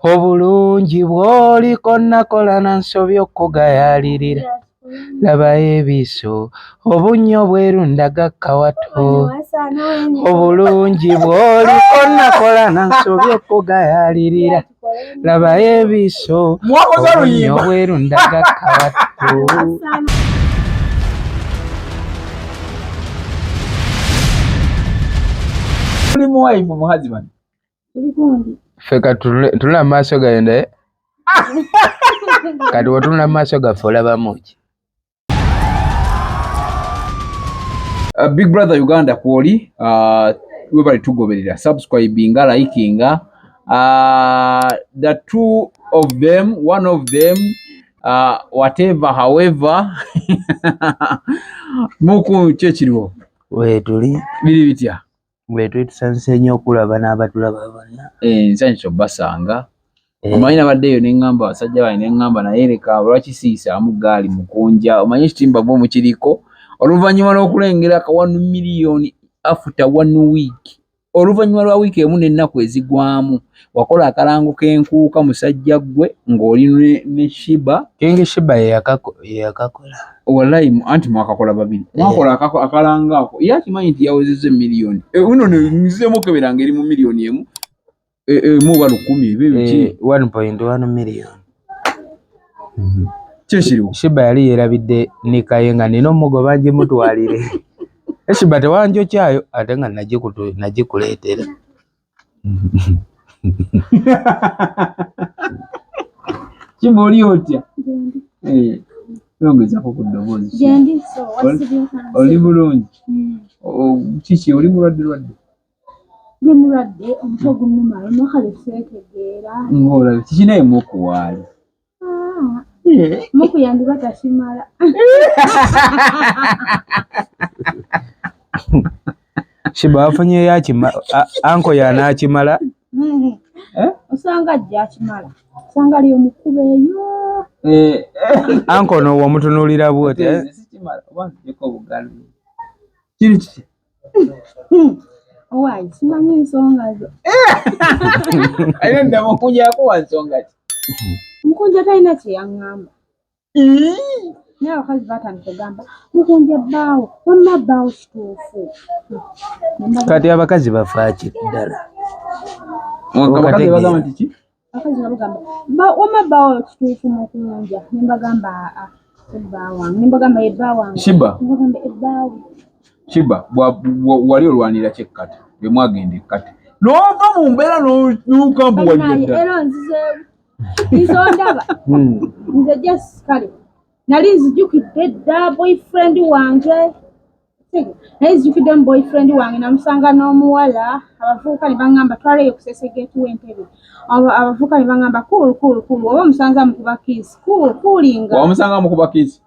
obulungi bw'oliko nakola na nsobya okugayalirira laba ebiso obunnyo bwerundaga kawato obulungi bw'oliko nakola na nsobya okugayalirira laba ebiso obunnyo bwerundaga kawato. Feka tula maaso gende kati watula maaso gaffe olabamu ki? Big Brother Uganda kwoli we bali tugoberera subscribinga likinga the two of them, one of them, whatever, however. Muku chechiriwo wetuli biri bitya wetuli tusanse nnyo okulaba n'abatulaba bonna nsanyusa obbasanga omanyi nabaddeyo neŋŋamba abasajja bali neŋŋamba naye leka lwaki siisaamu gaali mukunja omanyi ekitimba bo mukiriko oluvannyuma lw'okulengera ka 1 million after 1 week oluvannyuma lwa wiiki emu n'ennaku ezigwamu wakola akalango k'enkuuka musajja gwe ng'oli ne Sheebah King Sheebah yakakola wallahi anti mwakakola babiri mwakola akalanga ako yakimanyi nti yawezezza million uno nzemo keberanga eri mu million emu mu ba 10 bibiki 1.1 million kyekiriwo Sheebah yali yerabidde nikaye nga nina omugoba ngimutwalire Sheebah tewanjo kyayo ate nga nagikuleetera kimoli otya yongezako ku ddoboozi oli bulungi kiki oli mulwadde omutwe gunnuma nokalefeetegeera ngola kiki naye mukuwaali muku yandiba tasimala Sheebah afunye yakimala anko yanakimala osanga ajja akimala osanga ali omukube eyo anko no wamutunuulira bw'oti sikimala oba nzijeko obugalu kiri kiki owaayi simanyi ensonga zo aye nda mukunja yakuwa nsonga ki mukunja talina kyeyaŋŋamba naye abakazi batandika ogamba mukunja bbaawo wamma bbaawo kituufu kati abakazi bafaaki ddala abakazi bagamba nti ki abakazi babagamba wamma bbaawo kituufu mukunja nembagamba ebbaawange nembagamba ebbaawange Sheebah nembagamba ebbaawe Sheebah wali olwanira kyekkata bwe mwagenda ekkata n'ova mu mbeera n'okamba wajjadda era nzizeewo nzondaba nze just kale nali nzijukidde dda boyfriend wange naye nzijukidde mu boyfriend wange namusanga n'omuwala abavubuka ne baŋŋamba twaleyo kusesegeetu w'entebe abavubuka ne baŋŋamba cool oba omusanza mukuba kiisi kuulinga wamusanga mukuba kiisi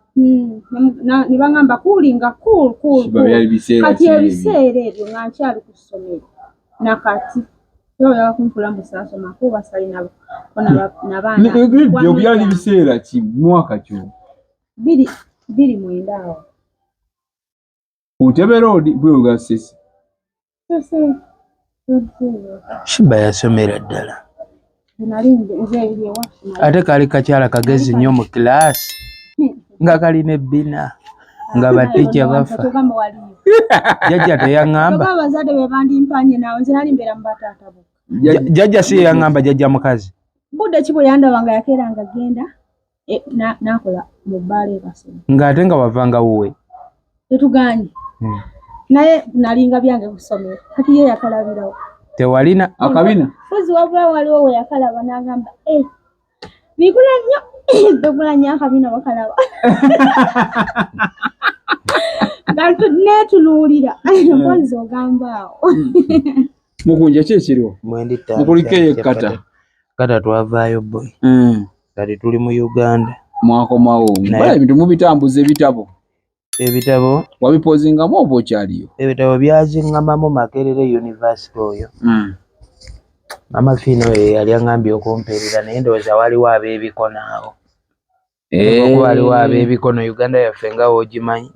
ne baŋŋamba kuulinga kati ebiseera ebyo nga nkyali ku ssomero nakati yoya kumpula musasoma kuba sali nabo nabaana ebyo byali biseera ki mwaka kyo 2009 awo utebera odi bwe sisi Sheebah yasomera ddala nali nze ebyewa ate kali kakyala kagezi nnyo mu kilaasi nga kalina ebbina nga batica bafa jjajja teyaŋŋamba abazadde be bandimpanye nawe nze nali mbeera mu bataatabuka jjajja si yaŋŋamba jjajja mukazi budde ki bwe yandaba nga yakeeranga genda nakola mu bbaala ekasoma ng'ate nga wavanga wuwe tetuganye naye nalinga byange kusomera kati ye yakalabirawo tewalina akabina fuzi wabula waliwo we yakalaba n'agamba bigula nnyo begula nnyo akabina bakalaba netunuulira mpozi ogambaawo mukunja ki ekiriwo mukuliko yekkata kata twavaayo boy kati tuli mu Uganda mwakomawo ebintu mubitambuza ebitabo wabipozingamu oba okyaliyo ebitabo byaziŋŋamamu Makerere University oyo mama Fino yali aŋŋambye okumpeerera naye ndowooza waliwo ab'ebikono awo waliwo ab'ebikono Uganda yaffe nga w'ogimanyi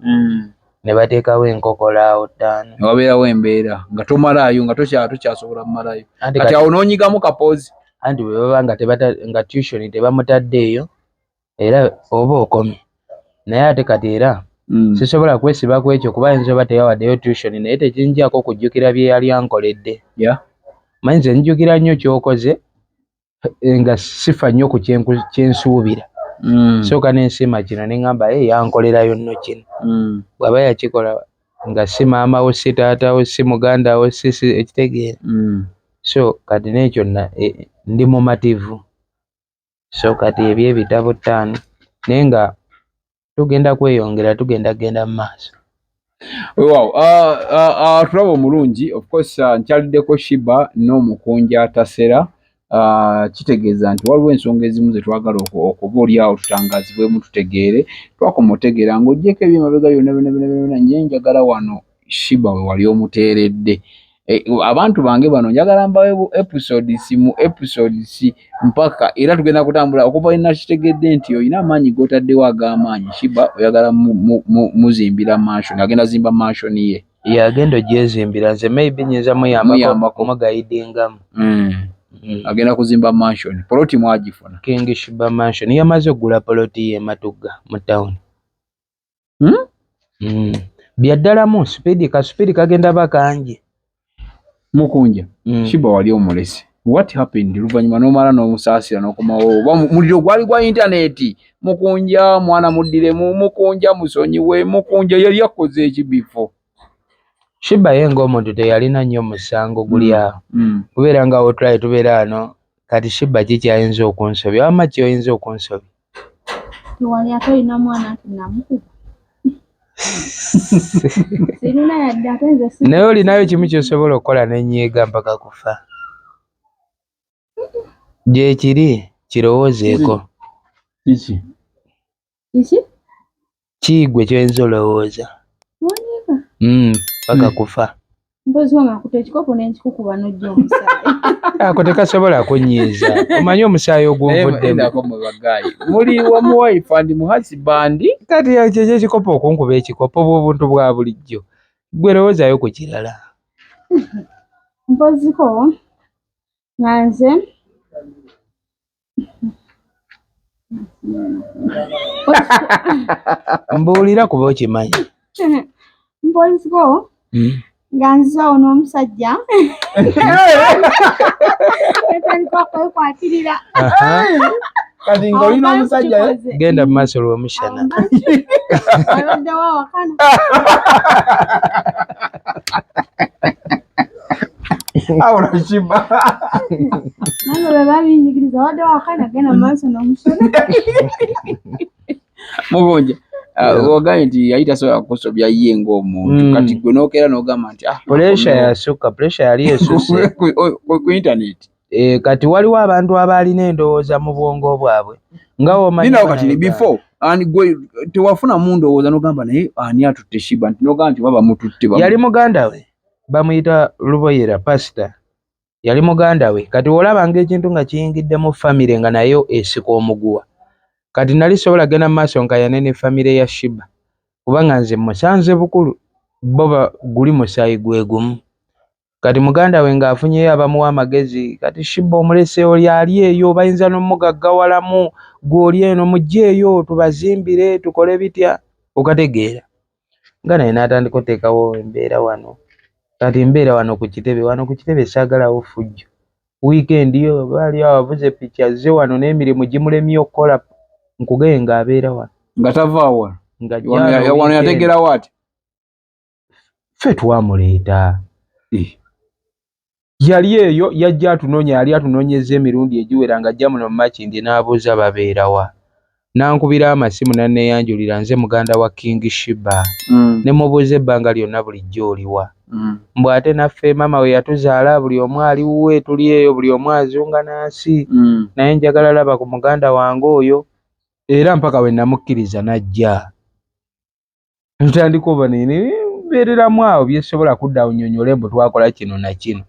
ne bateekawo enkokola awo 5 ne wabeerawo embeera nga tomalaayo nga tokyasobola kumalayo kati awo n'onyigamu kapoozi anti bwe baba nga tuition tebamutaddeeyo era oba okomye naye ate kati era sisobola kwesiba ku ekyo kuba ayinza oba teyawaddeyo tuition naye tekinjako kujjukira bye yali ankoledde. Manyi nze njukira nnyo ky'okoze nga sifa nnyo ku kyensuubira. Sooka n'ensiima kino ne ŋŋamba yankolerayo nno kino. Bw'aba yakikola nga si maama wo si taata wo si muganda wo si ekitegeera. So kati n'ekyo ndi mumativu. So kati ebyo ebitabo 5 naye nga tugenda kweyongera genda mu maaso. Tulaba omulungi of course nkyaliddeko Sheebah n'Omukunja Atasera. Kitegeeza nti waliwo ensonga ezimu ze twagala okuba oliawo tutangazibwemu tutegeere twakoma otegeera ng'oggyeko ebyemabega byonna nje njagala wano Sheebah we wali omuteeredde. Abantu bange bano njagala mbawe episodes mu episodes mpaka era tugenda kutambula okuva nakitegedde nti oyina amaanyi g'otaddewo ag'amaanyi Sheebah oyagala muzimbira mansion agenda zimba mansion ye agenda ogyezimbira nze maybe nyinza muyambako mugaidingamu. Agenda kuzimba mansion poloti mwagifuna King Sheebah mansion yamaze okugula poloti ye Matugga mu town. Byaddalamu speed kagenda bakanje. Mukunja Sheebah wali omulese what happened luvannyuma n'omala n'omusaasira n'okomawo muliro gwali gwa internet Mukunja mwana muddiremu Mukunja musonyiwe Mukunja yali akoze ekibifo. Sheebah yenga omuntu teyalina nnyo musango guli awo kubeera nga otulaye tubeera wano kati Sheebah kikyayinza okunsobya wamma kyoyinza okunsobya wali atolina mwana ati namukuba sirina yadde ate nze naye olinayo kimu kyosobola okukola nenyiiga mpaka kufa gye kiri kirowoozeeko. Kiigwe kyoyinza olowooza paka kufa. Mpozi wange akuta ekikopo n'ekikukuba n'ojja omusaayi. Ako tekasobola kunyiiza. Omanyi omusaayi ogw'ovuddeko. Muli wamu wife and mu husband. Kati yakyo ekikopo okunkuba ekikopo bw'obuntu bwa bulijjo. Gwe lowoozayo ku kirala. Mpoziko nga nze mbuulira kuba okimanyi. Mpoziko nga nzaawo n'omusajja etandika okwekwatirira kati ng'olina omusajja genda mu maaso lw'omushana alwaddewo awakana awula Sheebah nange bwe babinjigiriza waddewo awakana genda mu maaso n'omushana. Mukunja ogambye nti yali tasobola kusobya ye ng'omuntu kati gwe n'okeera n'ogamba nti pressure yasukka pressure yali esusse ku internet. Kati waliwo abantu abalina endowooza mu bwongo bwabwe nga omanyi kati before ani gwe tewafuna mu ndowooza n'ogamba naye ani atutte Sheebah nti n'ogamba nti baba mututte yali muganda we bamuyita Luboyera pastor yali muganda we kati olabanga ekintu nga kiyingidde mu famire nga nayo esika omuguwa kati nali sobola genda mu maaso nkayane ne famire ya Sheebah kubanga nze musanze bukulu boba guli musaayi gwe gumu kati muganda we ng'afunyeyo abamuwa amagezi kati Sheebah omulese oli ali eyo bayinza n'omugaggawalamu gw'oli eno mujjeeyo tubazimbire tukole bitya okategeera nga naye n'atandika oteekawo embeera wano kati mbeera wano ku kitebe saagalawo fujjo weekend yo baali abavuze picture ze wano n'emirimu gimulemye okukola nkugeye ng'abeera wano nga tavaawa wano yategerawo ati ffe twamuleeta yali eyo yajja atunoonya yali atunoonyeza emirundi egiwera nga ajja muno mu Makindi n'abuuza babeerawa n'ankubira amasimu n'anneeyanjulira nze muganda wa King Sheebah ne mubuuza ebbanga lyonna bulijjo oliwa mbw ate naffe maama we yatuzaala buli omu ali wuwe tuli eyo buli omu azunga n'ansi naye njagala laba ku muganda wange oyo era mpaka we namukkiriza n'ajja ntandika oba mbeereramu awo byesobola kudda unnyonnyole mbu twakola kino na kino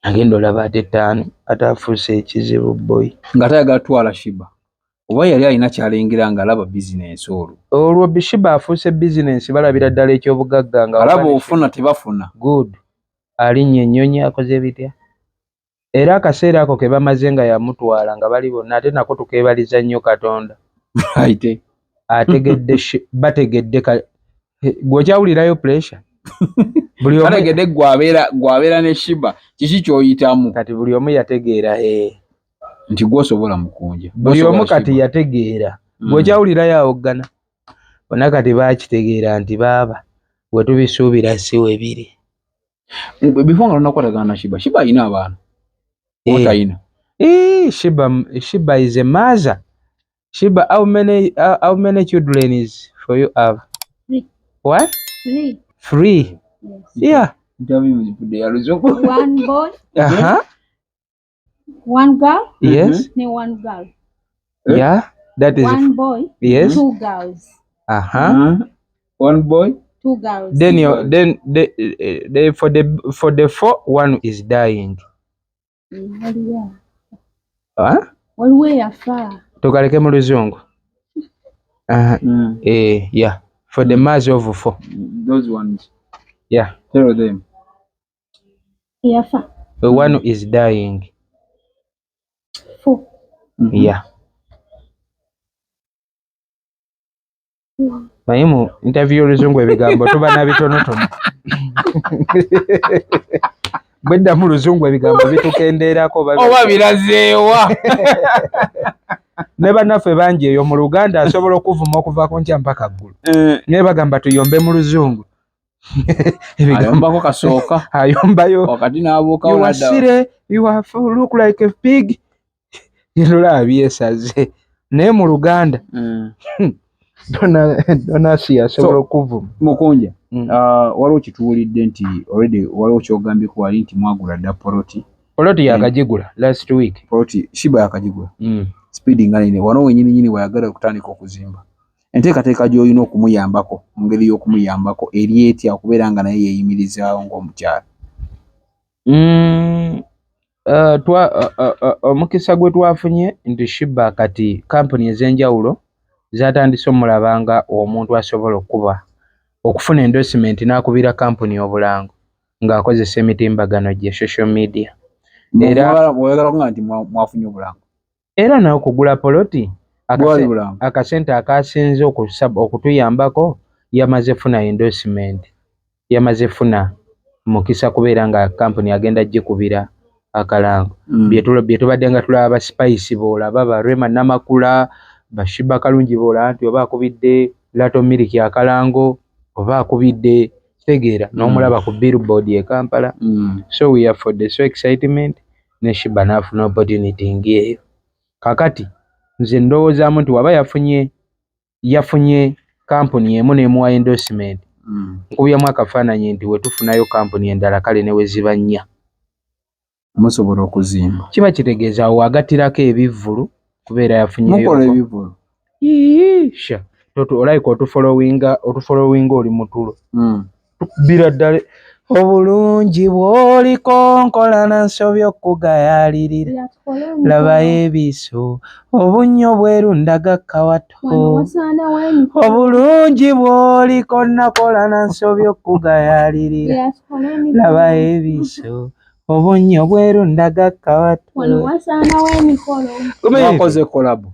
agenda olaba ate 5 ate afuuse ekizibu boy nga tayagala twala Sheebah oba yali alina kyalengera ng'alaba bizinensi olwo Sheebah afuuse bizinensi balabira ddala ekyobugagga nga alaba ofuna tebafuna good alinnye ennyonyi akoze bitya era akaseera ako ke bamaze nga yamutwala nga bali bonna ate nako tukeebaliza nnyo Katonda Right. ategedde bategedde gwekyawulirayo pressure buli omu ategedde gwabeera ne Sheebah kiki kyoyitamu kati buli omu yategeera nti gwosobola Mukunja buli omu kati yategeera gwekyawulirayo awoggana bonna kati baakitegeera nti baaba bwe tubisuubira si we biri before nga lunakwatagana na Sheebah alina abaana otayina Sheebah is a mother. Sheebah, how many children is for you have? 3. What? 3. Yes. Yeah. 1 boy. Uh-huh. 1 girl. Yes. And 1 girl. Yeah. That is 1 boy. Yes. 2 girls. Uh-huh. 1 boy. 2 girls. Then for the 4, 1 is dying. Huh? Where far? Tukaleke mu Luzungu. Yeah. For the mother of 4. Those ones. Yeah. Tell them. Yeah, far. The 1 is dying. 4. Yeah. Mayimu interview Luzungu ebigambo tuba na bitonotono. Bwedda mu Luzungu ebigambo bitukendeerako oba birazeewa. Ne bannaffe bangi eyo mu Luganda asobola okuvuma okuva ku nkya mpaka ggulu. Ne bagamba tuyombe mu Luzungu. Ayombako kasooka. Ayombayo. Wakati n'abuuka you are silly, you are look like a pig. Yinula byesaze. Naye mu Luganda. Donasi asobola okuvuma. Mukunja. Waliwo kituwulidde nti already waliwo kyogambye ku wali nti mwagula dda poloti. Poloti yakagigula last week. Poloti Sheebah yakagigula. Speeding ngaline wano wenyini nyini wayagala okutandika okuzimba. Enteekateeka gy'olina okumuyambako mu ngeri y'okumuyambako eri etya okubeera nga naye yeeyimirizaawo ng'omukyala. Omukisa gwe twafunye nti Sheebah kati kampuni ez'enjawulo zatandise omulabanga omuntu asobola okufuna endorsement n'akubira kampuni obulango ng'akozesa emitimbagano gye social media. Era oyagala nga nti mwafunye obulango. Era nawe okugula poloti akasente akasinze okutuyambako yamaze funa endorsement. Yamaze funa mukisa kubeera nga kampuni agenda gikubira akalango. Bye tubadde nga tulaba Spice boolaba ba Rema Namakula ba Sheebah Kalungi boolaba nti oba akubidde Lato Milk akalango oba akubidde Tegeera n'omulaba ku billboard e Kampala. So we are for the so excitement ne Sheebah n'afuna opportunity ngeyo. Kakati nze ndowoozaamu nti waba yafunye kampuni emu n'emuwa endorsement. Nkubyamu akafaananyi nti we tufunayo kampuni endala kale ne we ziba nnya. Musobola okuzimba. Kiba kitegeeza awo agattirako ebivvulu kubeera yafunyeyo. Mukola ebivvulu. Sha. Olaika otufollowinga oli mutulo. Tukubira ddala obulungi bw'oliko nkola na nsobya okugayaalirira. Laba ebiso obunnyo bweru ndaga kawato. Obulungi bw'oliko nakola na nsobya okugayaalirira. Laba ebiso obunnyo bweru ndaga kawato. Wakoze kolabo.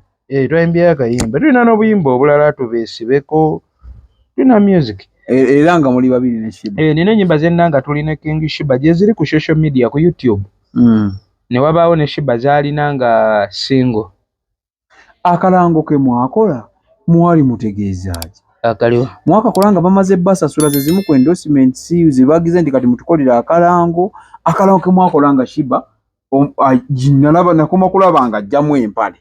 Twaimbye akayimba. Tulina n'obuyimba obulala tubeesibeko. Tulina music. Era nga muli babiri ne Sheebah. Nina ennyimba z'ennanga tulina King Sheebah gye ziri ku social media ku YouTube. Ne wabaawo ne Sheebah z'alina nga single. Akalango ke mwakola mwali mutegeezaaje? Akaliwa. Mwakakola nga bamaze basasula ze zimu ku endorsements zibagize nti kati mutukolera akalango ke mwakola nga Sheebah nalaba nakoma kulaba nga ajjamu empale.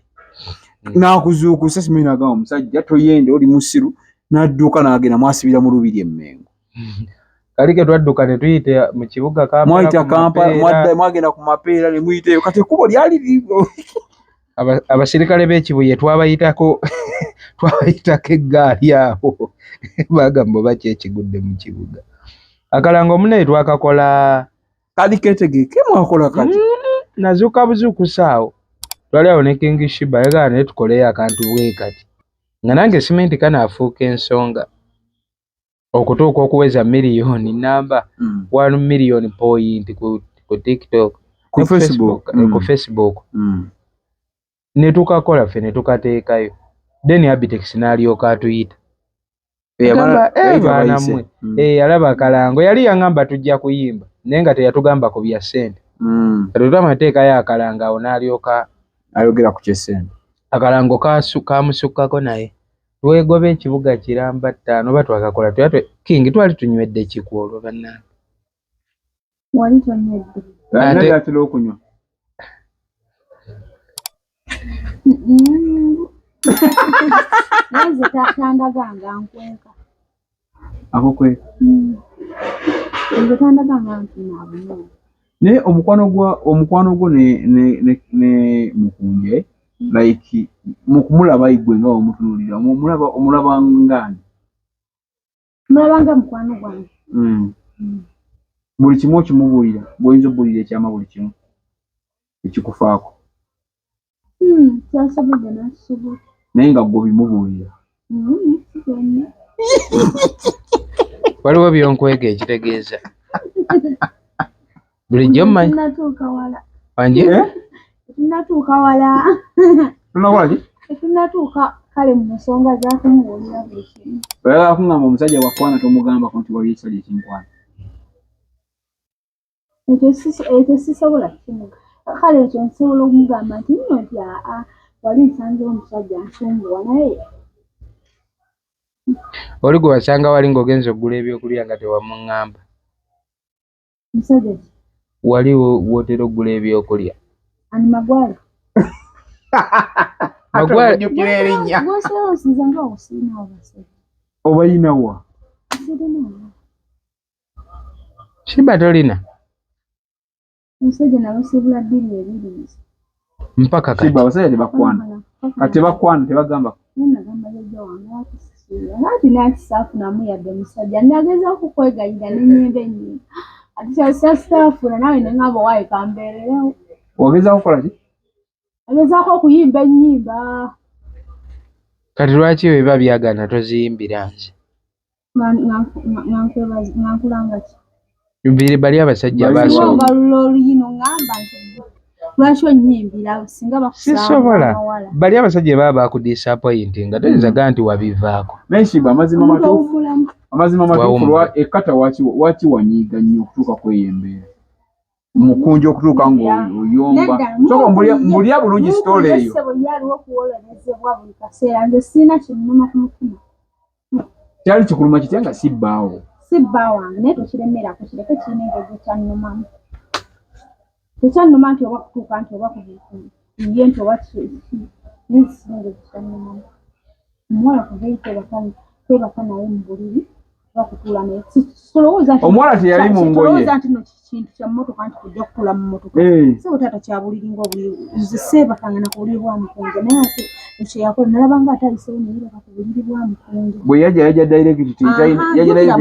Nakuzuukusa simina agamba omusajja toyende oli musiru n'adduka n'agenda mwasibira mu lubiri emmengo. Kalike twadduka ne tuyita mu kibuga Kampala. Mwayita Kampala mwagenda ku mapeera ne muyiteyo kati ekkubo lyali abasirikale b'ekibuye twabayitako eggaali awo bagamba baki ekigudde mu kibuga. Akalango omunaye twakakola kali ketegeke mwakola kati nazuuka buzuukusa awo. Twali awo ne King Sheebah yagala naye tukoleyo akantu bwe kati nga nange simenti kanaafuuka ensonga okutuuka okuweza miliyoni namba 1 million point ku TikTok. ku Facebook. Ku Facebook. Ne tukakola ffe ne tukateekayo. Then Abitex n'alyoka atuyita. Baana mmwe. Alaba Kalango yali yaŋŋamba tujja kuyimba naye nga teyatugamba ku bya ssente. Kati amateekayo Akalango awo n'alyoka ayogera ku ky'essente. Akalango kamusukkako naye. Twegobe ekibuga kiramba 5 oba twakakola King twali tunywedde kikwolwo bannange. Wali tonywedde. Ate atera okunywa. Naze tandaganga nkweka. Ako kweka. Nze tandaganga ntinaabuno. Ne omukwano gwo ne Mukunje like mukumulaba igwe nga omutunulira omulaba ngani. Mulabanga mukwano gwange. Buli kimu kimubuulira bw'oyinza obuulira ekyama buli kimu ekikufaako. Kyasobodde n'akisobola. Naye nga gwe bimubuulira. Waliwo byonkwega ekitegeeza. Bulijjo mmanyi. Tunatuuka wala. Wanje? Tunatuuka wala. Tunawali? Tunatuuka kale mu nsonga z'akumubuulira buli kimu. Oyagala okungamba omusajja wakwana tomugambako nti wali ekisajja ekinkwana. Ekyo sisobola kimuga. Kale ekyo nsobola okumugamba nti nno nti wali nsanzewo omusajja nsumbuwa naye. Oli gwe wasanga wali ng'ogenza okugula ebyokulya nga tewamuŋŋamba. Musajja ki? Wali wootera okugula ebyokulya. Ani Magwale? Magwale jjukira erinnya. Gw'osaba osinza nga osinaawo basajja. Obayinawa? Sirina. Sheebah tolina? Omusajja nabasibula 2 Mpaka kati. Sheebah abasajja tebakwana. Kati tebakwana tebagamba. Nagamba jjajja wange wakisisibula. Nati nakisaafunamu yadde musajja. Nageza okukwegayira n'ennyimba ennyingi. Ati kyasitaafuna nawe ne ngamba waayi kambeererewo. Ogezaako kukola ki? Agezaako okuyimba ennyimba. Kati lwaki biba byagana toziyimbira nze? Ngankulanga ki? Biri bali abasajja baasoma. Nga lulino ngamba nti lwaki onnyimbira singa bakusaba. Sisobola. Bali abasajja baba bakudisappointinga toyinza gaa nti wabivaako. Naye Sheebah amazima matuufu ekkata waki wanyiiga nnyo okutuuka kweyembeera. Mukunja okutuuka ng'oyomba. Soko mbulya bulungi sitoola eyo. Yaliwo okuwolonezebwa buli kaseera nze sirina kinnuma ku mutima. Kyali kikuluma kitya nga sibbaawo. Sibba wange naye tokiremerako kireke kirina engeri kyannumamu. Tekyannuma nti oba kutuuka nti oba ye nti oba nesisinga ekyannumamu. Omuwala kuva eyo tebaka naye mu buliri bakutuula naye. Omuwala teyali mu ngoye. Tolowooza nti no kintu kya mmotoka nti kujja kutuula mu mmotoka. Sebo taata kya buliri ng'obuliri. Nze seebakanga na ku buliri bwa Mukunja naye ate ekyo yakola nalaba nga ataliseewo naye baka ku buliri bwa Mukunja. Bwe yajja direct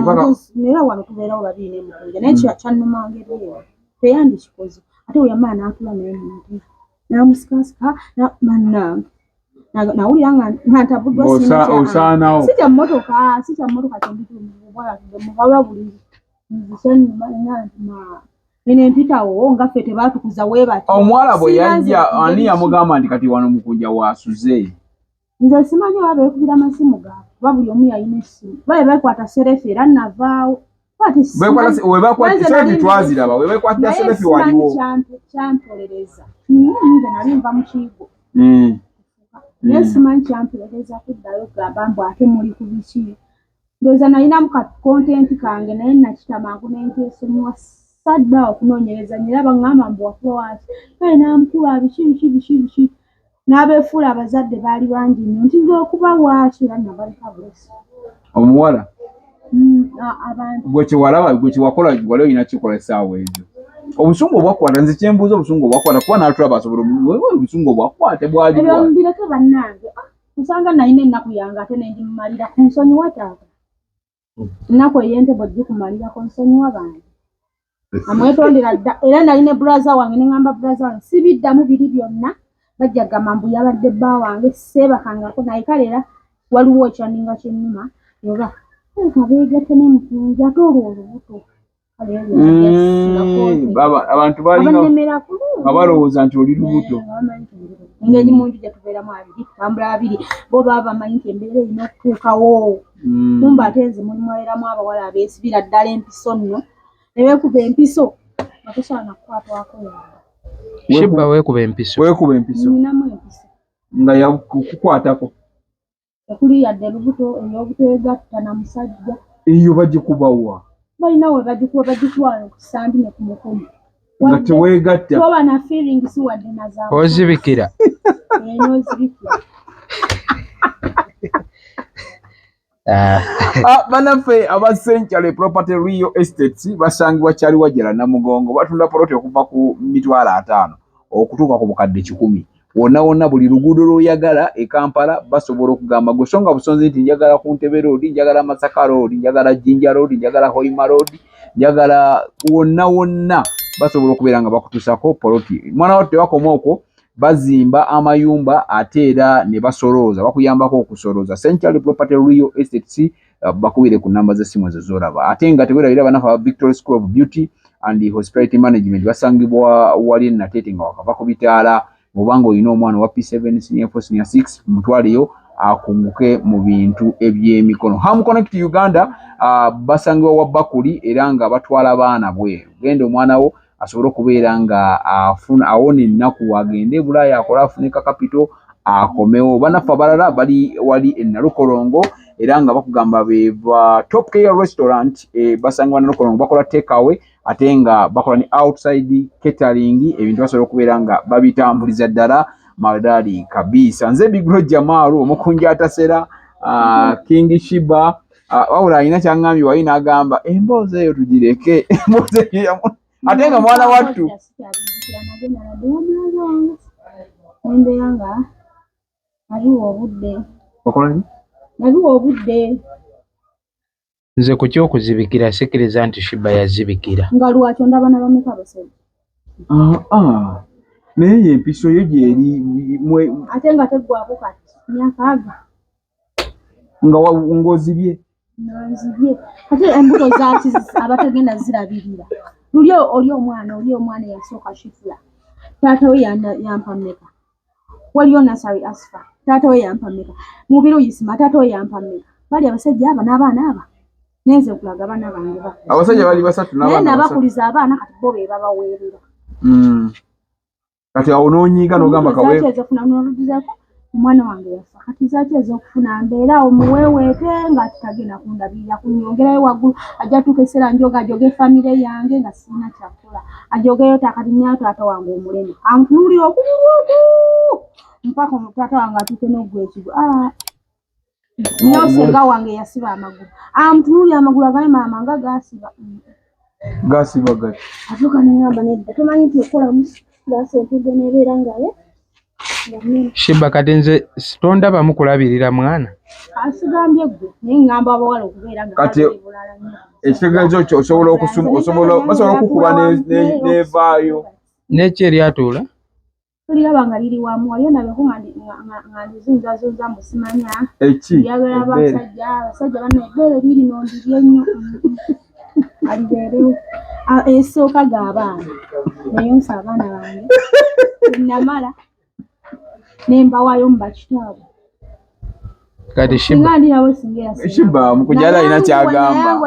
paka. Era wano tubeerawo babiri ne Mukunja naye kyannumanga eyo teyandikikoze. Ate we yamala n'atula naye muntu n'amusikasika bannange. Nawulira nga ntabuddwa sijja mmotoka kyembitubwala mugaba buliri ene mpitawo nga ffe tebaatukuza weebati. Omuwala bwe yajja ani yamugamba nti kati wano Mukunja waasuze? Nze simanyi oba beekubira amasimu gaabwe kuba buli omu yalina essimu babe beekwata serefi era navaawo. Webakwata serefi twaziraba webekwatira serefi waliwo. Kyampolereza nze nali nva mu kiigo. Naye simanyi kyampolereza kuddayo kugamba mbu ate muli ku biki. Ndowooza nalinamu ka kontenti kange naye nakitamangu n'enteesonyiwa sadda okunoonyereza nyera baŋŋamba mbu wakuba waaki. Kale n'amukuba biki. N'abeefuula abazadde baali bangi nnyo nti okuba waaki era nabaleka bulesi. Omuwala? Abantu. Gwe kyewalaba gwe kyewakola wali olina kikola essaawa ezo. Obusungu obwakwata nze kyembuuza obusungu obwakwata kuba n'atulaba asobola obusungu obwakwate bwali bwa. Ebyo mbireke bannange. Nsanga nalina ennaku yange ate ne ngimumalira ku nsonyiwa taata. Ennaku ey'ente bw'ogikumalira ku nsonyiwa bange. Amwetondera dda era nalina bulaza wange ne ŋŋamba bulaza wange sibiddamu biri byonna bajja gamba mbu yabadde bba wange seebakangako naye kale era waliwo ekyanninga kyennuma oba kabeegatte ne Mukunja ate olwo olubuto abantu balinga abalowooza nti oli lubuto engeri muntu gye tubeeramu abiri tambula abiri bo baba bamanyi nti embeera erina okutuukawo kumba ate nze mulimu abeeramu abawala abeesibira ddala empiso nno ne beekuba empiso nga tosaana kukwatwako Sheebah weekuba empiso ninamu empiso nga yakukwatako ekuli yadde lubuto ey'obuteegatta na musajja eyo bagikubawa balina we bagikuba ku kisambi ne ku mukono nga teweegatta toba na feeling si wadde na za ozibikira n'ozibikira banaffe aba Century Property Real Estates basangibwa kyali wajjala Namugongo batunda poloti okuva ku $5,000 okutuuka ku bukadde 100 wonna buli luguudo lw'oyagala e Kampala basobola okugamba gwe songa busonzi nti njagala ku Ntebe Road, njagala Masaka Road, njagala Jinja Road, njagala Hoima Road, njagala wonna basobola okubeera nga bakutuusako poloti. Mwana wattu tebakoma okwo bazimba amayumba ate era ne basolooza bakuyambako okusolooza. Century Property Real Estates bakubire ku namba z'essimu ezo z'olaba ate nga teweerabira banafu aba Victoria School of Beauty and Hospitality Management basangibwa wali Natete nga wakava ku bitaala obanga olina omwana wa P7 senior 4 senior 6 mutwaleyo akunguke mu bintu eby'emikono. Home Connect Uganda basangibwa wa Bakuli era nga batwala abaana bweru genda omwana wo asobole okubeera nga awona ennaku agende Bulaaya akola afunika kapito akomewo. Banaffe abalala bali wali e Nalukolongo era nga bakugamba beva Top Care Restaurant basangibwa Nalukolongo bakola take away ate nga bakola ni outside catering ebintu basobola okubeera nga babitambuliza ddala maladali kabisa. Nze Bigro Jamalu Omukunja Atasera King Sheebah wabula alina kyangambye wali n'agamba emboozi eyo tugireke ate nga mwana wattu naliwo obudde nze ku ky'okuzibikira sikiriza nti Sheebah yazibikira nga lwakyo ndaba n'abameka abasajja naye empiso yo gyeri ate nga teggwako kati myakaaga ng'ozibye nanzibye ate embuto zaki abatagenda zirabirira oli omwana eyasooka Shifula taata we yampa mmeka waliyo Nasari Asfa taata we yampa mmeka Mubiru Yisima taata we yampa mmeka bali abasajja aba n'abaana aba nenze kulaga abaana bange abasajja bali basatu naye nabakuliza abaana kati bo be babaweerera kati awo n'onyiiga n'ogamba kawe omwana wange yafa kati zaki ez'okufuna mbeera omuweeweete nga titagenda kundabirira kunyongerayo waggulu ajja tuuka ekiseera njoga ajoge famire yange nga sirina kyakola ajogeyo takatinya taata wange omulema antunuulira okugulu mpaka omutaata wange atuuke n'oggwa ekigo nyosenga wange yasiba amagulu amutunuulira amagulu agaye maama nga gasiba gati atuuka neŋŋamba nedda tomanyi nti okolamu gasentudde nebeera ngaye Sheebah kati nze tondabamu kulabirira mwana asigambye gwe naye ŋŋamba abawala okubeera nga kati ekitegeezo kyo basobola okukuba n'evaayo n'eki eryatuula toliraba nga liri wamu waliyo nabeko nga ndizunzazunza musimanya lyagala abasajja bano ebbeere lirino ndirye nnyo alibeerewo esooka g'abaana nayonsa abaana bange namala nembawaayo mu bakitaabo kati singa ndinawe singa Sheebah mukujala alina kyagamba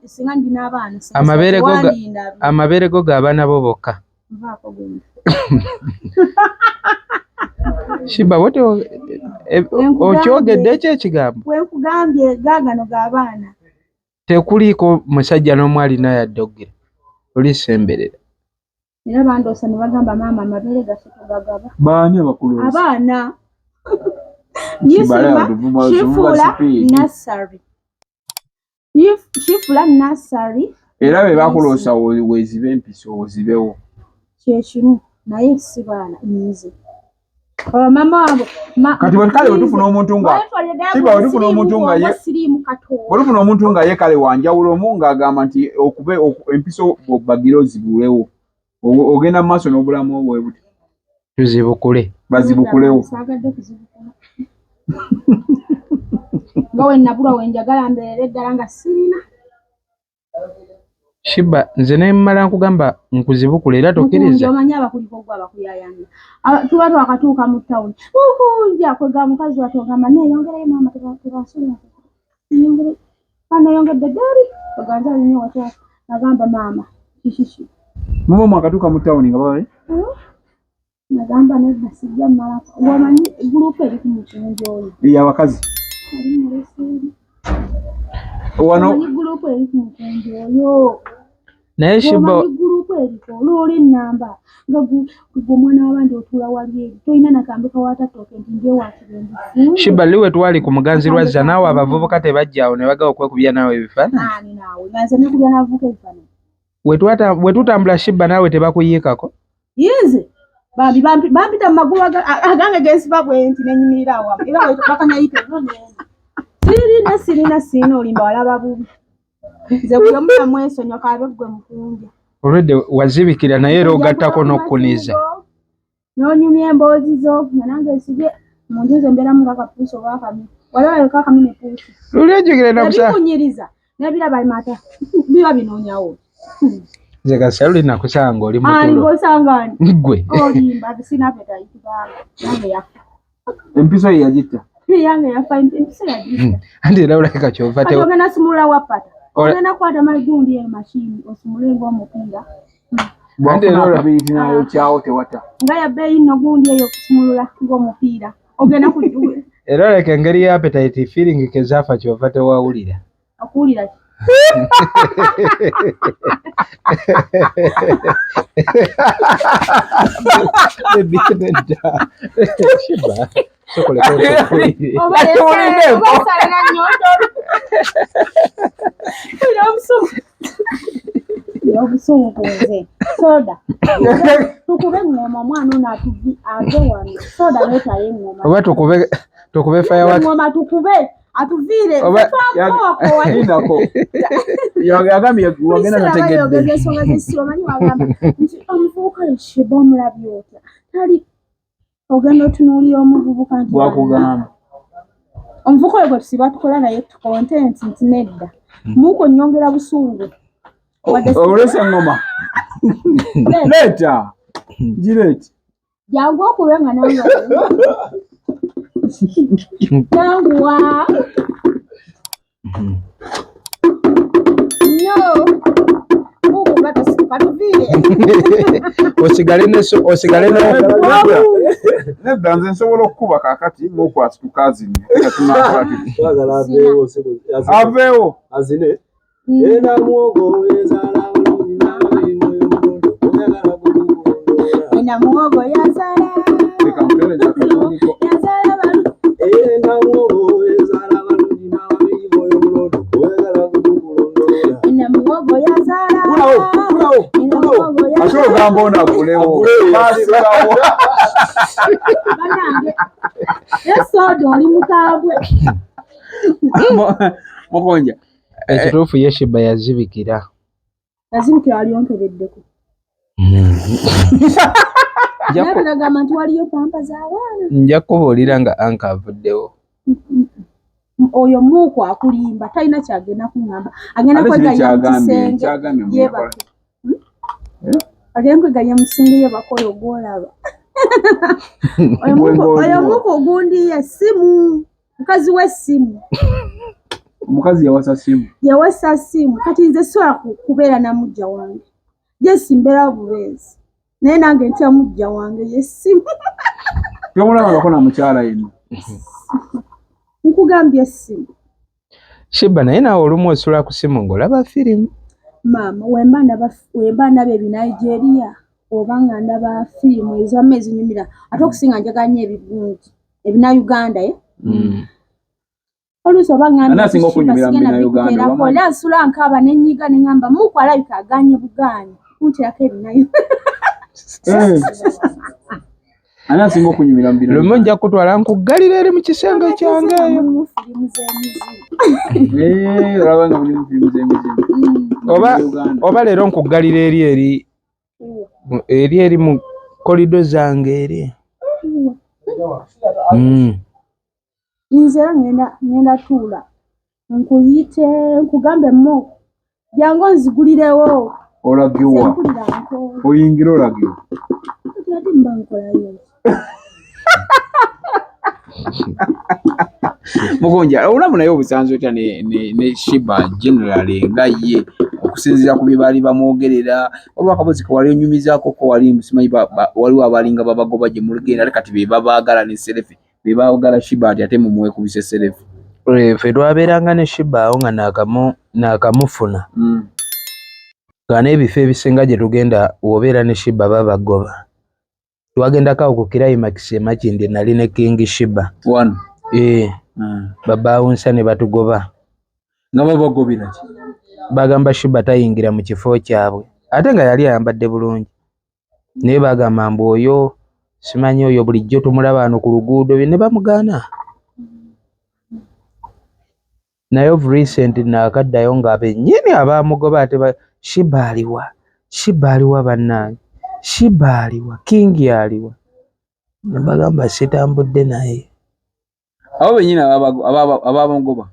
singa ndina abaana amabeere go g'abaana bo bokka nvaako gwendi Sheebah okyogedde ekyekigambo wenkugambye gaagano g'abaana tekuliiko musajja n'omu alina yaddogera olisemberera era bandoosa ne bagamba maama amabeere gaffe tugagaba baani abakuloosi abaana Shifula Nasari era be bakuloosa wezibe empiso ozibewo kyekimu naye si baana nze mama wabo kati kale wetufuna omuntu nga Sheebah wetufuna omuntu nga ye kale wanjawulo omu ng'agamba nti okube empiso bagire ozibulewo ogenda mu maaso n'obulamu obwe buti tuzibukule bazibukulewo nga we nabulwa wenjagala mbeerere eddala nga sirina Sheebah nze ne mmala nkugamba nkuzibukula era tokkiriza. Omanyi abakuliko gwa bakuyayanya. Tuba twakatuuka mu town. Omukunja kwega mukazi watogamba neeyongerayo maama tebasula. Yongedde ddali oganza nnyo wata nagamba maama kishishi. Mubo mwakatuuka mu town nga bawe? Nagamba nedda sijja mmala. Omanyi gurupu eri ku mukunja oyo. Ey'abakazi. Ali mu leseni. Wano gurupu eri ku mukunja oyo. Naye Sheebah gurupu eriko olwoli ennamba nga gumwana wabandi otuula wali eri toyina nakambika watatoke nti njewakirembe. Sheebah liwe twali ku Muganzirwazza naawe abavubuka tebajja awo ne bagawa okwekubya naawe ebifaananyi. Ani naawe nganze nekubya navuka ebifaananyi. Bwe tutambula Sheebah naawe tebakuyiikako? Yinze bampita mu magulu agange gensiba bwe nti nenyimirira awamu era bakanyayite sirina olimba walaba bubi. Nze buli omu namwesonyiwa kaabe ggwe mukunja. Olwedde wazibikira naye era ogattako n'okkuniza. N'onyumya emboozi zo nga nange nsibye mu nju nze mbeeramu ng'akapuusi oba akami. Waliwo aleka akami ne puusi. Luli ojjukire nakusa. Ebikunyiriza n'ebiraba mata biba binoonyawo. Nze kasaaluli nakusanga oli mutulo. Ani ng'osangani? Ggwe. Olimba sina appetite banga. Nange yafa. empiso ye yagitta. Yange yafa empiso yagitta. Anti era olabika kyova Ate ogenda simulula wappata. Ogenda kwata maligundi eyo mashini osumule ng'omupiira. Ante era abiri nayo kyawo tewata. Nga ya bbeeyi nno gundi eyo okusumulula ng'omupiira. Ogenda kujuwe. Era oleka engeri ya appetite feeling kezaafa kyova tewawulira. Okuwulira ki? Sheebah sokoleko obusumu kunze soda tukube engoma omwana ono ave wano soda leetayo engoma oba tukube fireworks engoma tukube atuviire Inako. Yagambye wagenda nategedde. ensonga z'essiro omanyi wagamba nti omuvubuka oyo Sheebah omulabye otya tali ogenda otunuulira omuvubuka nti Bwakugamba. omuvubuka oyo gwe tusiba tukola naye content nti nedda muuko nnyongera busungu Olesa engoma. Leeta. Gireeti. jangu okube nga nange janguwa no muuko katuvire osigale Nedda nze nsobola okukuba kaakati mukwasi tukazini. Aveewo. Azine. Ena muogo ezala bulungi n'abayimbo y'omulondo oyagala bulungi. ena muwogo yazala Leka mpere gy'akatondiko. yazala balu Ena muogo ezala bulungi n'abayimbo y'omulondo oyagala bulungi. ena muwogo yazala Kulawo. ena muwogo Ate yazala ogamba onagulewo. Baasirawo. banange esoda oli mukambwe Mukonja. ekituufu ye Sheebah yazibikira. yazibikira walyonkereddeko naye nagamba nti waliyo pampa z'abaana Nja kubuulira nga anka avuddewo. oyo muuko akulimba talina kyagenda kuŋŋamba agenda kweganya mu kisenge yebake agenda kweganya mu kisenge yebaka oyo gwolaba oyo muuko ogundi yessimu mukazi w'essimu Omukazi yawasa simu. yawasa simu kati nze sola kubeera na mujja wange jesi mbeera bubeezi naye nange ntya mujja wange yessimu Tomulabangako na mukyala yino. nkugambye essimu Sheebah naye naawe olumu osula ku simu ng'olaba firimu. maama wemba ndaba ebinigeria oba nga ndaba firimu ezamu ezinyumira ate okusinga njagala nnyo ebinauganda oluusi oba Anasinga okunyumira mu Binauganda, era nsula nkaaba nenyiga neŋŋamba muuko alabika aganye buganye kuntirako ebinayo Anasinga okunyumira mu Binauganda. Lumu nja kutwala nkuggalira eri mu kisenge kyange eyo. mulimu firimu z'emizimu Olaba nga mulimu firimu z'emizimu. Oba leero nkuggalira eri mu kolido zange eri. nze era ngenda tuula nkuyite nkugambe muuko Jangu nzigulirewo. Olagiwa. Oyingira olagiwa. Ati mba nkola yo. Mukunja olamu naye obusanzwe otya ne Sheebah generally nga ye okusinziira ku bye baali bamwogerera olwa akabuzi ko wali onyumizaako ko wali musimanyi waliwo abalinga babagoba gye mulugenda ate kati be babaagala ne Selefi be baagala Sheebah ate mumwekubise Selefi. Ffe twabeeranga ne Sheebah awo nga naakamufuna nga n'ebifo ebisinga gye tugenda w'obeera ne Sheebah babagoba. Twagendako awo ku Climax Makindye nali ne King Sheebah. Wano? Babawunsa ne batugoba. Nga babagobera ki? Bagamba Sheebah tayingira mu kifo kyabwe ate nga yali ayambadde bulungi. Naye bagamba mbu oyo simanyi oyo bulijjo tumulaba wano ku luguudo ne bamugaana. Naye of recent naakaddayo nga bennyini abaamugoba ate Sheebah aliwa? Sheebah aliwa bannange? Sheebah aliwa? King aliwa? Ne bagamba sitambudde naye. Abo bennyini abaamugoba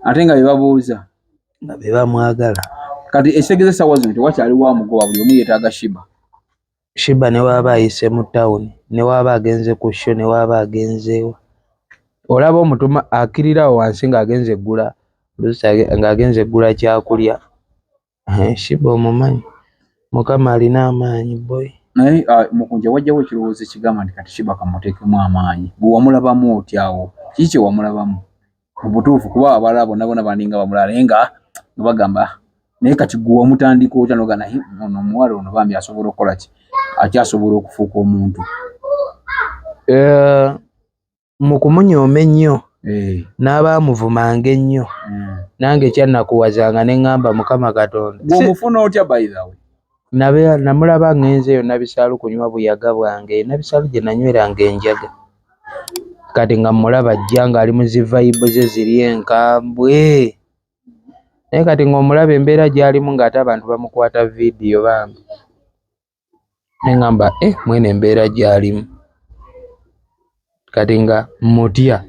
ate nga bebabuuza nga be bamwagala. Kati esegeze sawa zino tewakyaliwo amugoba buli omu yeetaaga Sheebah. Sheebah ne waaba ayise mu ttawuni ne waaba agenze ku show ne waaba agenzeewo. Olaba omutuma akirirawo wansi ng'agenze eggula ng'agenze eggula kyakulya. Sheebah omumanyi Mukama alina amaanyi boy. Naye Mukunja wajjawo ekirowoozo ekigamba nti kati Sheebah kamuteekemu amaanyi. Gwe wamulabamu otyawo kiki kye wamulabamu mu butuufu kuba abalala bonna baninga bamulala naye nga bagamba naye kati gwe wamutandika otya n'ogamba ono omuwala ono bambi asobola okukola ki akyasobola okufuuka omuntu. Mu kumunyooma ennyo n'abaamuvumanga ennyo nange kyannakuwazanga ne ŋŋamba Mukama Katonda. Gw'omufuna otya by the way? Namulaba ngenzeeyo Nabisaalu kunywa buyaga bwange. Nabisaalu gye nanyweranga enjaga kati nga mulaba ajja ng'ali mu zi vibe ze ziri enkambwe. Naye kati ng'omulaba embeera gy'alimu ng'ate abantu bamukwata vidiyo bambi ne ŋŋamba mwene embeera gy'alimu kati nga mutya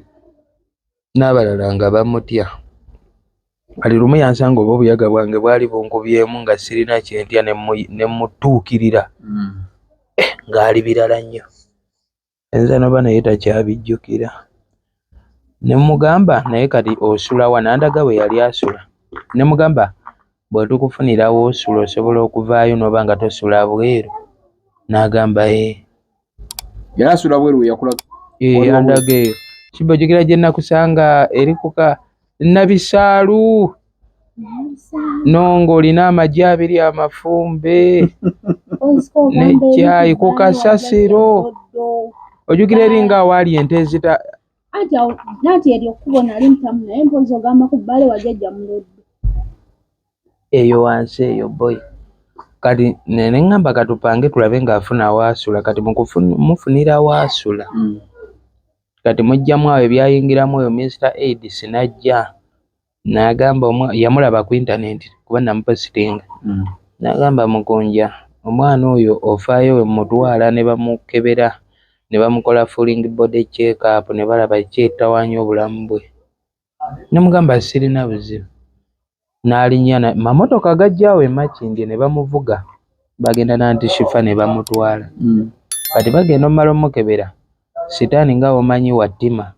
n'abalala nga bamutya. Kati lumu yansanga oba obuyaga bwange bwali bunkubyemu nga sirina kyentya ne mutuukirira ng'ali birala nnyo. Enza noba naye takyabijjukira. Ne mugamba naye kati osula wa? Nandaga we yali asula. Ne mugamba bwe tukufunirawo osula osobola okuvaayo n'oba nga tosula bweru. N'agamba yali asula bweru we yakulaga? Yandaga eyo. Sheebah ojjukira gye nakusanga eri kuka Nabisaalu ng'olina amagi abiri amafumbe ne caayi ku kasasiro. Ojjukira eri nga awaali ente ezita Nati eryo kkubo nali mutamu naye mpozi ogamba ku bbale wajjajja mulodde. Eyo wansi eyo boy. Kati ne ŋŋamba katupange tulabe ng'afuna waasula kati mufunira waasula. Kati mujjamu awo ebyayingiramu oyo Mr. Aids n'ajja n'agamba yamulaba ku internet kuba namupositinga. N'agamba Mukunja omwana oyo ofaayo we mutwala ne bamukebera ne bamukola full body check up ne balaba kyetawaanya obulamu bwe. Ne mugamba sirina buzibu. N'alinnya mamotoka gajjaawo e Makindye ne bamuvuga bagenda n'antishifa ne bamutwala. Kati bagenda omumala omukebera sitaani nga omanyi wa ttima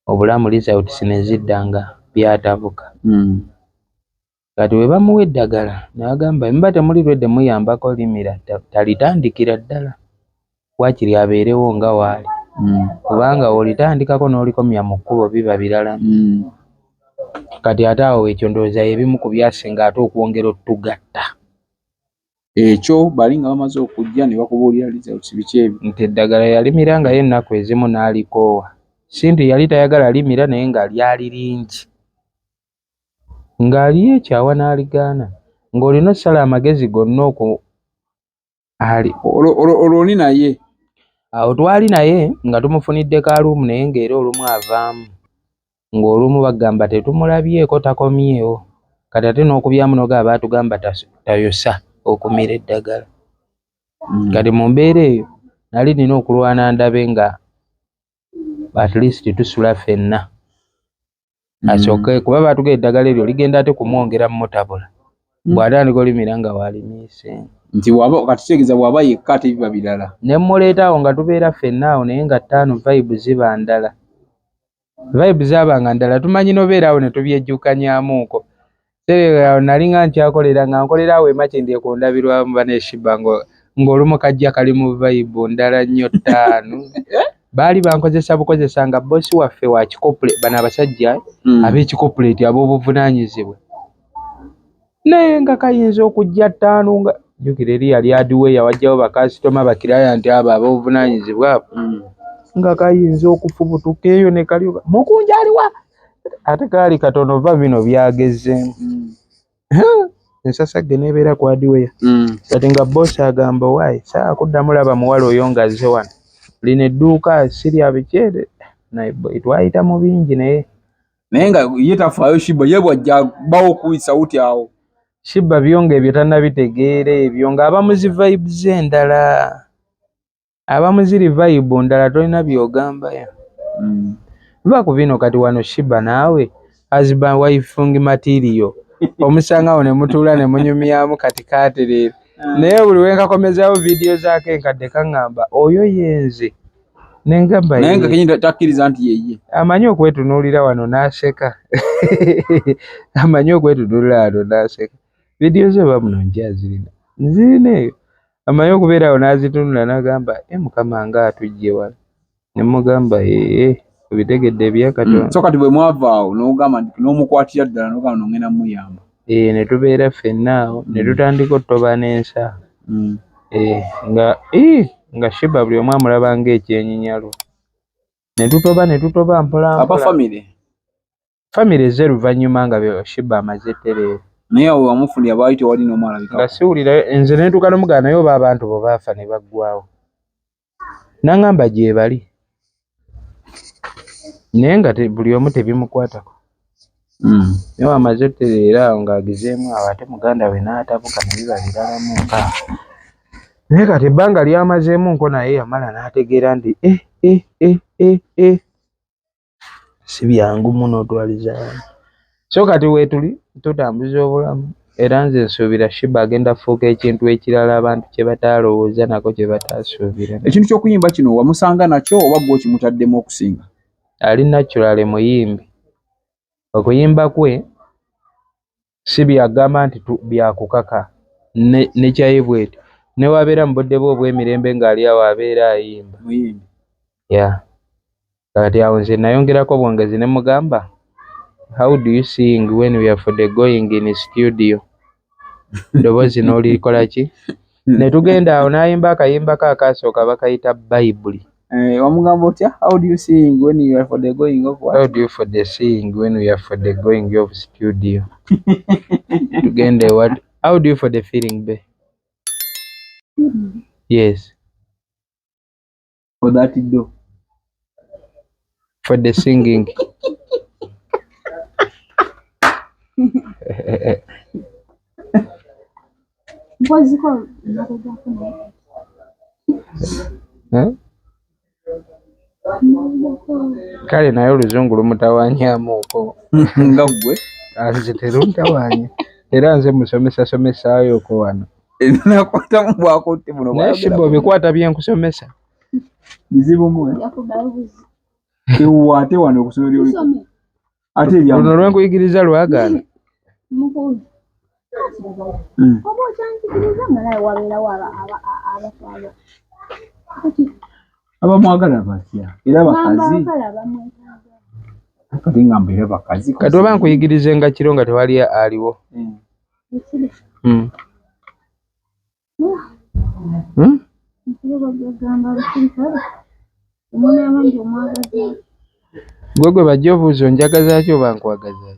obulamu results ne zidda nga byatabuka. Kati we bamuwa eddagala n'agamba mba temuli lwedde muyambako limira talitandikira ddala wakiri abeerewo nga waali kubanga olitandikako n'olikomya mu kkubo biba birala. Kati ate awo ekyo ndowooza ebimu ku byasinga ate okwongera otugatta. Ekyo bali nga bamaze okujja ne bakubuulira results biki ebyo nti eddagala yalimira nga ye ennaku ezimu n'alikoowa. Si nti yali tayagala limira naye nga lyali lingi. Ng'aliyo ekyawa n'aligaana. Ng'olina ossala amagezi gonna olwoni naye. Awo twali naye nga tumufunidde kaaluumu naye ng'era olumu avaamu. Ng'olumu bagamba tetumulabyeko takomyewo. Kati ate n'okubyamu n'ogaba batugamba tayosa okumira eddagala. Kati mu mbeera eyo nali nina okulwana ndabe nga at least tusula ffenna. asooke kuba batugenda eddagala eryo ligenda ate kumwongera mu mutabula bw'atandika olimira nga waalimiise nti waba kati kitegeeza bw'aba yekka ate biba birala ne mmuleeta awo nga tubeera ffenna awo naye nga ttaano vibe ziba ndala vibe zaabanga ndala tumanyi nobeera awo ne tubyejjukanyaamuuko awo nali nga nkyakolera nga nkolera awo emakindi ku ndabirwamu bane Sheebah ng'olumu kajja kali mu vibe ndala nnyo ttaano baali bankozesa bukozesa nga bossi waffe wa kikopule bano abasajja ab'ekikopuleeti ab'obuvunaanyizibwa naye nga kayinza okujja ttaano nga jjukira eri yali adiweya wajjawo bakasitoma bakirayanti abo ab'obuvunaanyizibwa nga kayinza okufubutuka eyo ne kalyoka Mukunja aliwa ate kaali katono va bino byagezzeemu ensasagge neebeera ku adiweya kati nga bossi agamba waayi saa kuddamu laba muwala oyo ngazze wano lino edduuka sirya biceere naye twayita mu bingi naye nga ye tafaayo Sheebah ye bwajja bawo kuyisa uti awo Sheebah byonga ebyo tannabitegeera ebyo ng'abamuzi vibes endala abamuziri vibe ndala tolina byogambayo va ku bino kati wano Sheebah naawe husband wifing material omusangawo ne mutuula ne munyumyamu kati kaatereera naye buli wenkakomezawo vidiyo zaako enkadde kaŋŋamba oyo yenze nengamba naye nga kenyini takkiriza nti yeye amanyi okwetunuulira wano n'aseka amanyi okwetunuulira wano n'aseka vidiyo ze oba muno nkyazirina nzirina eyo amanyi okubeera awo n'azitunula n'agamba mukama nga atujje wano ne mugamba obitegedde ebyakatonda so kati bwe mwava awo n'ogamba nti n'omukwatira ddala n'ogamba n'ogenda muyamba ne tubeera ffenna awo ne tutandika ottoba n'ensa nga Sheebah buli omu amulaba ng'ekyenyinyalo ne tutoba mpola famire ezze luvannyuma nga Sheebah amaze ettereera naye awo wamufundira baali tewali n'omu alabika nga siwulira nze ne ntuuka n'omugamba naye oba abantu bo baafa ne baggwawo n'aŋŋamba gye bali naye nga buli omu tebimukwatako naye wamaze ottereera awo ng'agezeemu awo ate muganda we n'atabuka ne biba biralamu nkaaga naye kati ebbanga lyamazeemu nko naye yamala n'ategeera nti si byangu muno otwaliza so kati weetuli tutambuza obulamu era nze nsuubira Sheebah agenda fuuka ekintu ekirala abantu kye bataalowooza nako kye bataasuubira ekintu ky'okuyimba kino wamusanga nakyo oba gwe okimutaddemu okusinga ali natural muyimbi okuyimba kwe si byagamba nti byakukaka ne kyayibweti ne wabeera mu budde bwe obw'emirembe ng'ali awo abeera ayimba kati awo nze nayongerako bwongezi ne mugamba how do you sing when we are for the going in studio ddoboozi n'olikola ki ne tugenda awo n'ayimba akayimba ko akaasooka bakayita Bayibuli wamugamba otya how do you sing when you are for the going of what? How do you for the sing when we are for the going of studio tugende what how do you for the feeling be yes for that do for the singing kale naye oluzungu lumutawanyamuuko nga ggwe nze teruntawaanya era nze musomesaayooko wano nakwatamu bwakotte muno naye Sheebah obikwata byenkusomesa bizibu ate wano okusomera ate luno lwenkuyigiriza lwagaana abamwagala batya era bakazi kati nga mbeera bakazi kati oba nkuyigirize nga kiro nga tewali aliwo gwe bajja obuuza onjagaza ki oba nkwagaza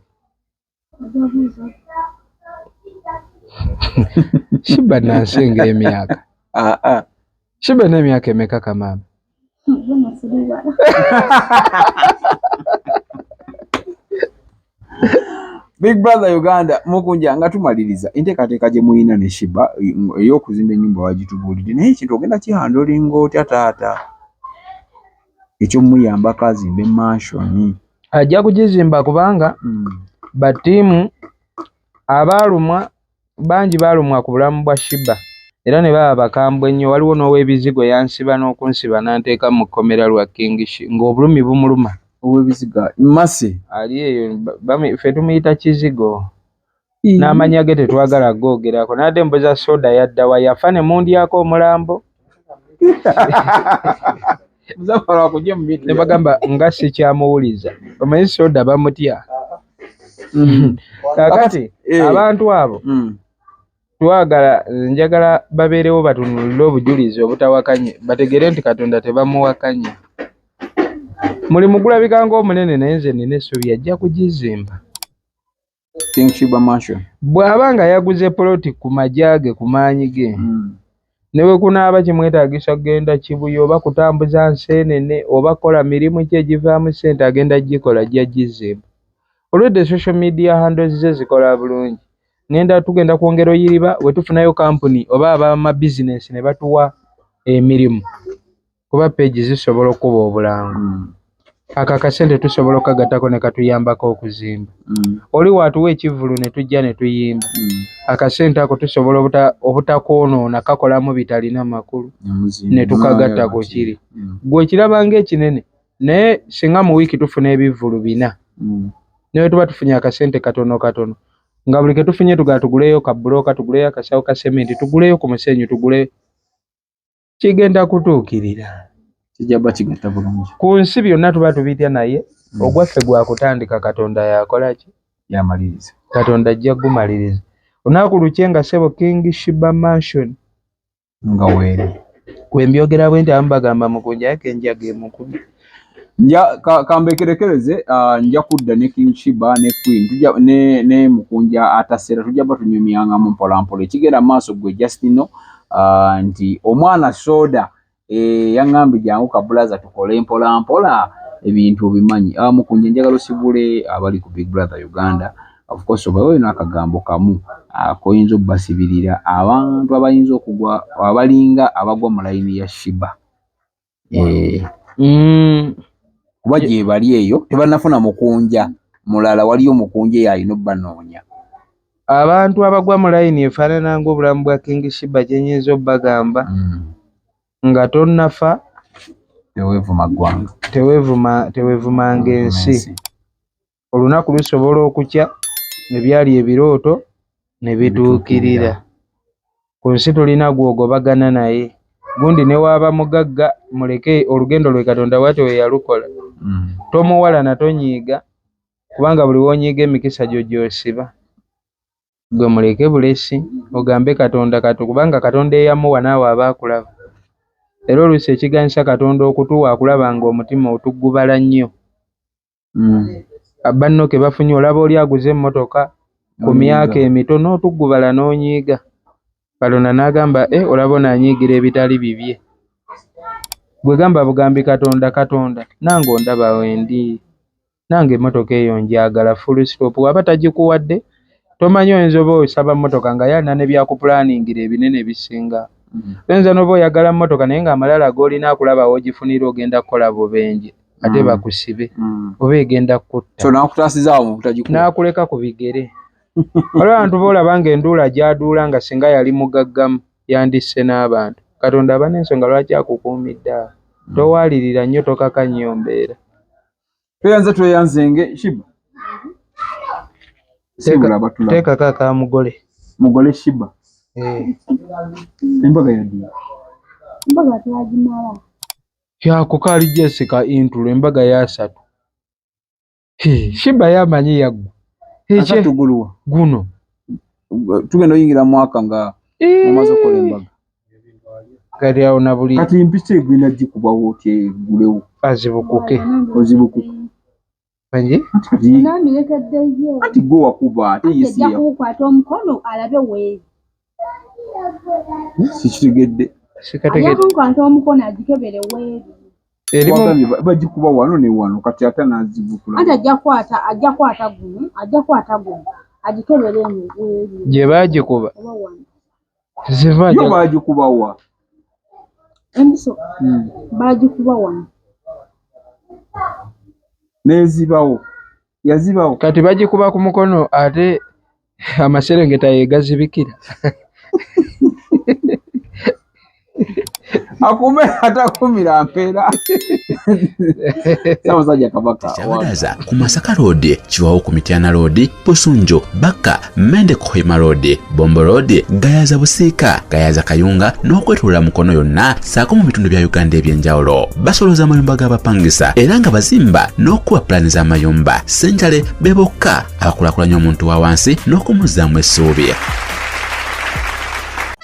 Sheebah nansenga emyaka Sheebah n'emyaka emeka kamaama Big Brother Uganda Mukunja nga tumaliriza enteekateeka gye muyina ne Sheebah ey'okuzimba ennyumba wagitubuulidde naye ekintu ogenda kihandolinga otya taata ekyomuyambako azimba mansioni ajja kugizimba kubanga batiimu abaalumwa bangi baalumwa ku bulamu bwa Sheebah era ne baba bakambwe nnyo. Waliwo n'ow'ebizigo yansiba n'okunsiba n'anteeka mu kkomera lwa King ng'obulumi bumuluma. Ow'ebiziga Mase ali eyo ffe tumuyita Kizigo. N'amanya ge tetwagala googerako nadde mbuza soda yaddawa yafa ne mundyako omulambo. Ne bagamba nga sikyamuwuliza omanyi soda bamutya. Kakati abantu abo twagala njagala babeerewo batunulire obujulizi obutawakanye bategere nti Katonda tebamuwakanya. Mulimu gulabika ng'omunene naye nze nina essuubi ajja kugizimba. King Sheebah Mansion bw'aba nga yaguze poloti ku majage ku maanyi ge ne bwe kunaaba kimwetaagisa kugenda Kibuye oba kutambuza nseenene oba kola mirimu ki egivaamu ssente agenda gikola ajja gizimba. Olwedde social media handles ze zikola bulungi. Tugenda kwongera oyiriba bwe tufunayo kampuni oba abama bizinesi ne batuwa emirimu kuba peegi zisobola okuba obulangu. Akakasente tusobola okagattako ne katuyambako okuzimba. Oli waatuwa ekivulu ne tujja ne tuyimba. Akasente ako tusobola obutakoonoona kakolamu bitalina makulu ne tukagatta ku kiri. Gwe okiraba ng'ekinene naye singa mu wiiki tufuna ebivulu 4 naye tuba tufunye akasente katono katono nga buli ke tufunye tuguleyo ka bulooka tuguleyo akasawo ka sementi tuguleyo ku musenyu tugule kigenda kutuukirira. Kijaba kigatta bulungi. Ku nsi byonna tuba tubitya naye ogwaffe gwa kutandika Katonda yakola ki? Yamaliriza. Katonda ajja gumaliriza. Olunaku lukye nga ssebo King Sheebah Mansion nga weere. Kwe mbyogera bwe nti abamu bagamba Mukunja yake enjaga emukumi. Kambekerekereze nja kudda ne King Sheebah ne Queen ne Mukunja Atasera tujja batunyumyanga mu mpolampola ekigenda maaso gwe Justino nti omwana soda yangambye jangu kabulaza tukole mpolampola ebintu bimanyi. Mukunja njagala osibule abali ku Big Brother Uganda. Of course obawe n'akagambo kamu akoyinza obbasibirira abantu abayinza okugwa abalinga abagwa mu layini ya Sheebah. Kuba gye bali eyo tebannafuna mukunja mulala waliyo mukunja yalina obbanoonya. Abantu abagwa mu layini efaanana ng'obulamu bwa King Sheebah kye nnyinza obbagamba nga tonnafa teweevuma ggwanga teweevumanga ensi. Olunaku lusobola okukya ne byali ebirooto ne bituukirira. Ku nsi tulina gw'ogobagana naye gundi ne waaba mugagga muleke olugendo lwe Katonda bw'atyo we yalukola. Tomuwala na tonyiiga kubanga buli w'onyiiga emikisa gyo gy'osiba. Gwe muleke bulesi ogambe Katonda kubanga Katonda eyamuwa naawe aba akulaba. Era oluusi ekiganyisa Katonda okutuwa akulaba ng'omutima otuggubala nnyo. Banno ke bafunye olaba oli aguze emmotoka ku myaka emitono otuggubala n'onyiiga. Katonda n'agamba olaba onaanyiigira ebitali bibye. Gwe gamba bugambi Katonda nange ondaba wendi nange emmotoka eyo njagala full stop. Waba tagikuwadde tomanyi oyinza oba osaba mmotoka nga yalina ne byakupulaningira ebinene bisinga. Oyinza n'oba oyagala mmotoka naye ng'amalala g'olina akulaba w'ogifunira ogenda kukola bubenje ate bakusibe oba egenda kutta. So n'akutaasizaawo mu butagikuwa n'akuleka ku bigere. Waliwo abantu boolaba ng'enduula gy'aduula nga singa yali mugaggamu yandisse n'abantu. Katonda aba n'ensonga lwaki akukuumidde awo. Towaalirira nnyo tokaka nnyo mbeera. Tweyanzenge Sheebah. Teekako aka mugole Sheebah. Embaga yaddi. Embaga twagimala. Yako kaali Jessica intulo embaga ya 3. Sheebah yamanyi yaggwa. Akatuguluwa. Guno. Tugenda oyingira mwaka nga mumaze okukola embaga. Kati awo na buli. Kati mpisa egwina gikubawo gulewo. Azibukuke. Ozibukuke. Manje? Namirekeddeyo. Ati gwe wakuba ate yesi ya. Ajja kukwata omukono alabe weeri. Sikitegedde. Sikategedde. Ajja kukwata omukono agikebere weeri. Erimu bagikuba wano ne wano kati ate n'azibukula. Ate ajja kwata guno. Agikebere eno weeri. Gye baagikuba. Yo baagikuba wa? Embiso. Baagikuba wano. nezibawo yazibawo kati bagikuba ku mukono ate amaserengeta yegazibikira akume atakumira mpeera Ssaabasajja Kabaka Kyabadaza ku Masaka Road, Kiwawo ku Mityana Road, Busunjo, Baka, Mende Kohima Road, Bombo Road, Gayaza Busiika, Gayaza Kayunga n'okwetulula Mukono yonna saako mu bitundu bya Uganda eby'enjawulo. Basoloza amayumba g'abapangisa era nga bazimba n'okuwa pulaani z'amayumba. Ssentale be bokka abakulaakulanya omuntu wa wansi n'okumuzzaamu essuubi.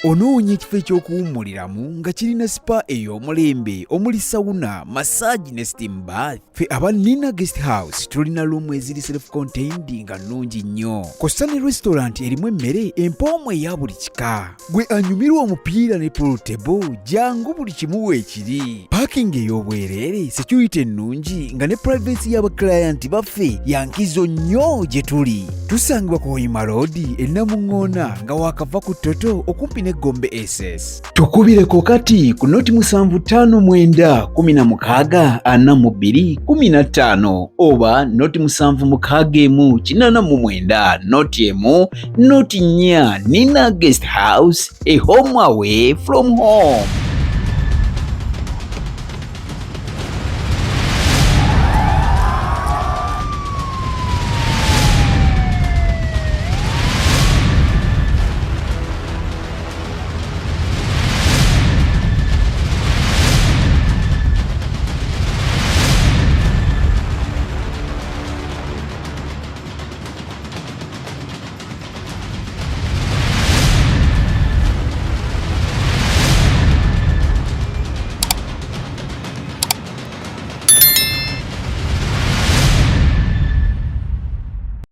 Onoonya ekifo ekyokuwummuliramu nga kirina spa ey'omulembe omuli sawuna, massage ne steam bath. Ffe aba Nina Guest House tulina luumu eziri self-contained nga nnungi nnyo. Kosta ne restaurant erimu emmere empoomu eya buli kika. Gwe anyumirwa omupiira ne pool table jangu buli kimu weekiri. Parking ey'obwereere, security ennungi nga ne privacy y'abaclient baffe yankizo nnyo gye tuli. Tusangibwa ku Hoima Road e Namuŋŋoona nga waakava ku Toto okumpi ne Gombe SS. Tukubireko kati ku noti 75164215 oba noti 761489 noti emu noti 4. Nina Guest House, a home away from home.